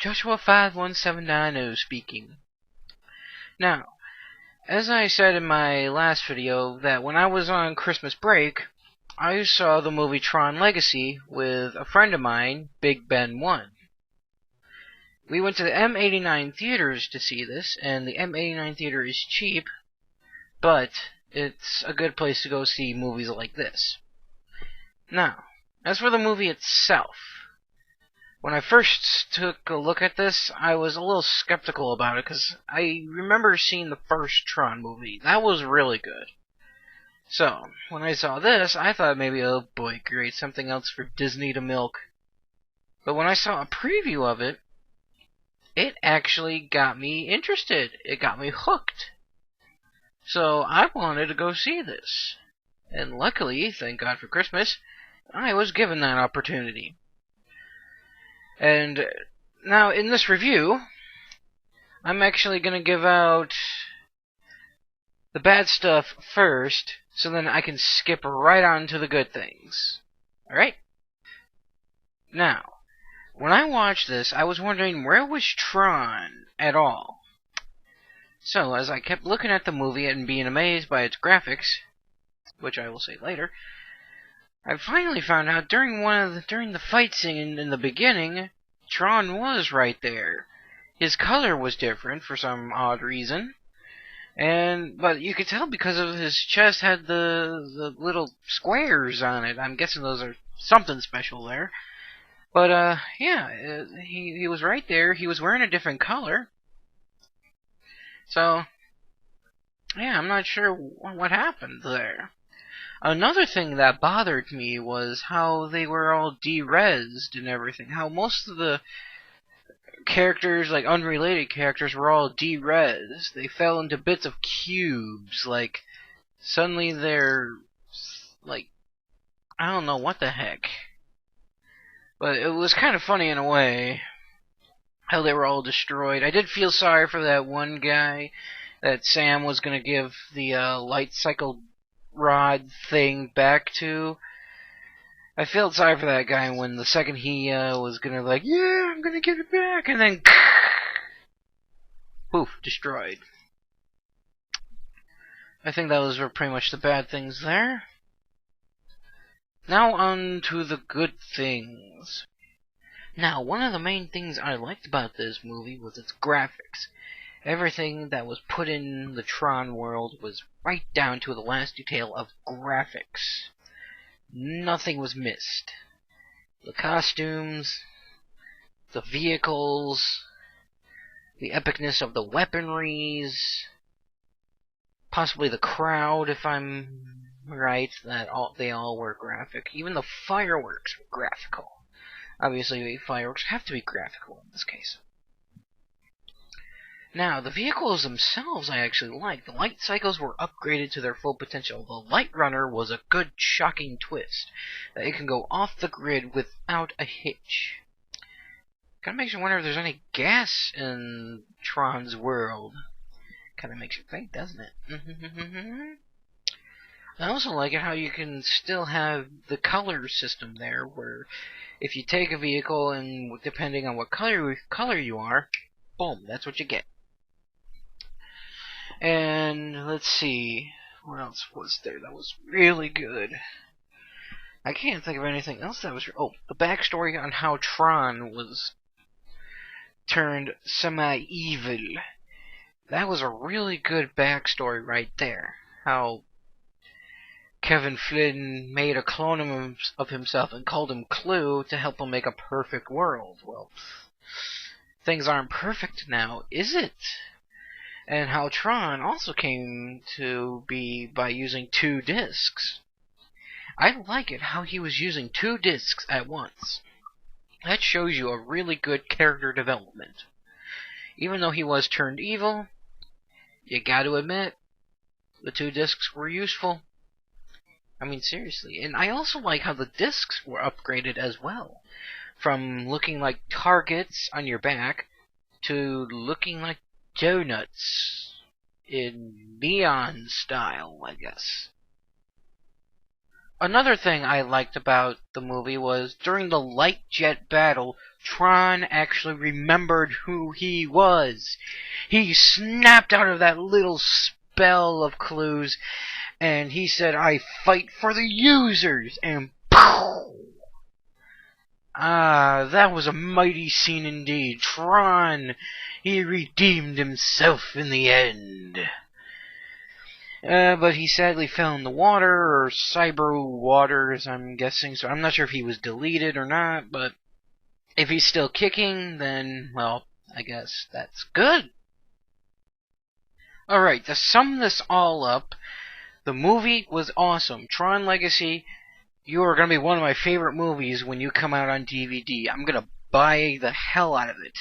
Joshua51790 speaking. Now, as I said in my last video, that when I was on Christmas break, I saw the movie Tron Legacy with a friend of mine, Big Ben 1. We went to the M89 theaters to see this, and the M89 theater is cheap, but it's a good place to go see movies like this. Now, as for the movie itself, when I first took a look at this, I was a little skeptical about it, because I remember seeing the first Tron movie. That was really good. So, when I saw this, I thought maybe, oh boy, great, something else for Disney to milk. But when I saw a preview of it, it actually got me interested. It got me hooked. So, I wanted to go see this. And luckily, thank God for Christmas, I was given that opportunity. And now, in this review, I'm actually going to give out the bad stuff first, so then I can skip right on to the good things. Alright? Now, when I watched this, I was wondering, where was Tron at all? So, as I kept looking at the movie and being amazed by its graphics, which I will say later, I finally found out during the fight scene in the beginning, Tron was right there. His color was different for some odd reason, but you could tell because of his chest had the little squares on it. I'm guessing those are something special there. But yeah, he was right there. He was wearing a different color. So yeah, I'm not sure what happened there. Another thing that bothered me was how they were all de-resed and everything. How most of the characters, like unrelated characters, were all de-resed. They fell into bits of cubes. Like, suddenly they're, like, I don't know what the heck. But it was kind of funny in a way, how they were all destroyed. I did feel sorry for that one guy that Sam was going to give the light cycle rod thing back to. I felt sorry for that guy when the second he was gonna like, yeah, I'm gonna give it back, and then poof, destroyed. I think those were pretty much the bad things there. Now on to the good things. Now, one of the main things I liked about this movie was its graphics. Everything that was put in the Tron world was right down to the last detail of graphics. Nothing was missed. The costumes, the vehicles, the epicness of the weaponries, possibly the crowd, if I'm right, they all were graphic. Even the fireworks were graphical. Obviously, fireworks have to be graphical in this case. Now, the vehicles themselves I actually liked. The light cycles were upgraded to their full potential. The Light Runner was a good, shocking twist. That it can go off the grid without a hitch. Kinda makes you wonder if there's any gas in Tron's world. Kinda makes you think, doesn't it? I also like it how you can still have the color system there, where if you take a vehicle and depending on what color you are, boom, that's what you get. And let's see, what else was there that was really good? I can't think of anything else that was... Oh, the backstory on how Tron was turned semi-evil. That was a really good backstory right there. How Kevin Flynn made a clone of himself and called him Clue to help him make a perfect world. Well, things aren't perfect now, is it? And how Tron also came to be by using 2 discs. I like it how he was using 2 discs at once. That shows you a really good character development. Even though he was turned evil, you gotta admit, the 2 discs were useful. I mean, seriously. And I also like how the discs were upgraded as well. From looking like targets on your back to looking like donuts in neon style, I guess. Another thing I liked about the movie was during the light jet battle, Tron actually remembered who he was. He snapped out of that little spell of clues and he said, "I fight for the users," and pow! Ah, that was a mighty scene indeed. Tron, he redeemed himself in the end. But he sadly fell in the water, or cyber waters, I'm guessing. So I'm not sure if he was deleted or not, but if he's still kicking, then, well, I guess that's good. Alright, to sum this all up, the movie was awesome. Tron Legacy, you are going to be one of my favorite movies when you come out on DVD. I'm going to buy the hell out of it.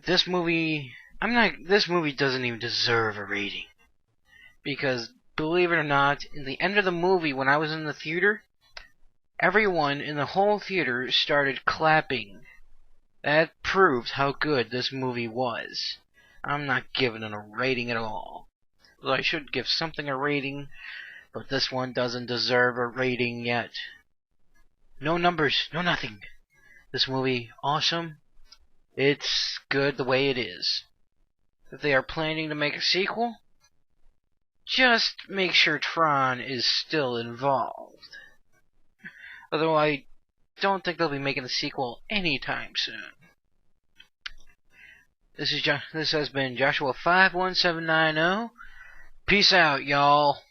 This movie doesn't even deserve a rating. Because, believe it or not, in the end of the movie, when I was in the theater, everyone in the whole theater started clapping. That proves how good this movie was. I'm not giving it a rating at all. Well, I should give something a rating, but this one doesn't deserve a rating yet. No numbers, no nothing. This movie, awesome. It's good the way it is. If they are planning to make a sequel, just make sure Tron is still involved. Although I don't think they'll be making a sequel anytime soon. This has been Joshua 51790. Peace out, y'all.